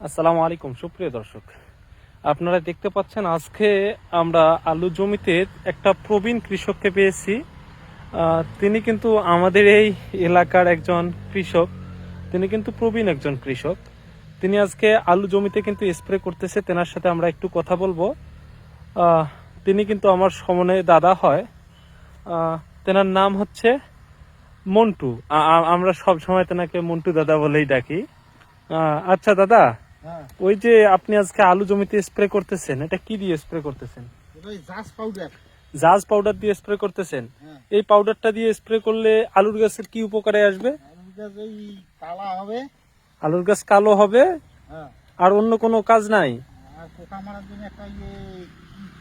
আসসালামু আলাইকুম সুপ্রিয় দর্শক, আপনারা দেখতে পাচ্ছেন আজকে আমরা আলু জমিতে একটা প্রবীণ কৃষককে পেয়েছি। তিনি কিন্তু আমাদের এই এলাকার একজন কৃষক। তিনি কিন্তু প্রবীণ একজন কৃষক। তিনি আজকে আলু জমিতে কিন্তু স্প্রে করতেছে। তেনার সাথে আমরা একটু কথা বলবো। তিনি কিন্তু আমার সমনে দাদা হয়। তেনার নাম হচ্ছে মন্টু। আমরা সব সময় তেনাকে মন্টু দাদা বলেই ডাকি। আচ্ছা দাদা, হ্যাঁ, ওই যে আপনি আজকে আলু জমিতে স্প্রে করতেছেন, এটা কি দিয়ে স্প্রে করতেছেন? ওই জাস পাউডার। জাজ পাউডার দিয়ে স্প্রে করতেছেন। হ্যাঁ, এই পাউডারটা দিয়ে স্প্রে করলে আলুর গাছের কি উপকারে আসবে? আলুর গাছ ওই কালা হবে। আলুর গাছ কালো হবে, হ্যাঁ, আর অন্য কোনো কাজ নাই? আর পোকা মারার জন্য একটা কি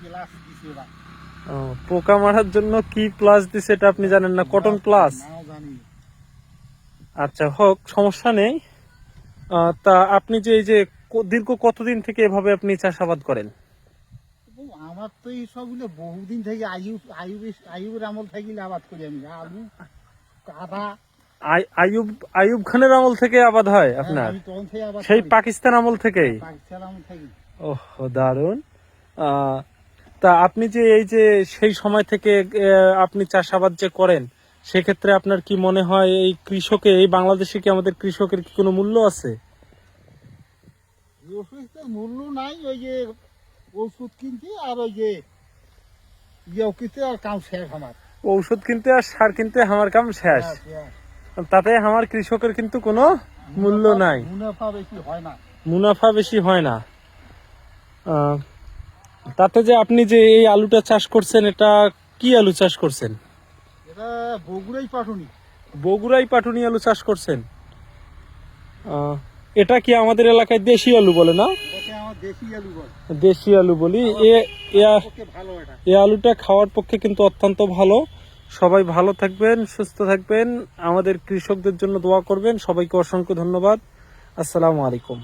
প্লাস দিছে ওরা। পোকা মারার জন্য কি প্লাস দিছে এটা আপনি জানেন না? Cotton plus. নাও জানি। আচ্ছা, হোক, সমস্যা নেই। তা আপনি যে এই যে দীর্ঘ কতদিন থেকে এভাবে আপনি চাষাবাদ করেন? ও, আমার তো এই সবগুলো বহুদিন থেকে আয়ুবের আমল থেকে আবাদ করি আমি। আলু, আদা। আইয়ুব আইয়ুব খানের আমল থেকে আবাদ হয় হ্যাঁ, আপনার? আমি তখন থেকে আবাদ সেই করি। পাকিস্তান আমল থেকেই? পাকিস্তান আমল থেকে। ওহ, দারুণ। তা আপনি যে এই যে সেই সময় থেকে আপনি চাষাবাদ যে করেন, সেক্ষেত্রে আপনার কি মনে হয় এই কৃষকে, এই বাংলাদেশে কি আমাদের কৃষকের কি কোনো মূল্য আছে? এই ওষুধের মূল্য নাই। ওই যে ওষুধ কিনতে আর ওই যে কিনতে আর কাম শেষ আমার। ঔষধ কিনতে আর সার কিনতে আমার কাম শেষ। তাতে আমার কৃষকের কিন্তু কোনো মূল্য নাই, মুনাফা বেশি হয় না। মুনাফা বেশি হয় না। তাতে যে আপনি যে এই আলুটা চাষ করছেন, এটা কি আলু চাষ করছেন? এটা বগুড়াই পাটুনি। বগুড়াই পাটুনি আলু চাষ করছেন। এটা কি আমাদের এলাকায় দেশি আলু বলে না? এটাকে আমার দেশি আলু বলে। দেশি আলু বলি। পক্ষে ভালো এটা। এই আলুটা খাওয়ার পক্ষে কিন্তু অত্যন্ত ভালো। সবাই ভালো থাকবেন, সুস্থ থাকবেন, আমাদের কৃষকদের জন্য দোয়া করবেন। সবাইকে অসংখ্য ধন্যবাদ। আসসালামু আলাইকুম।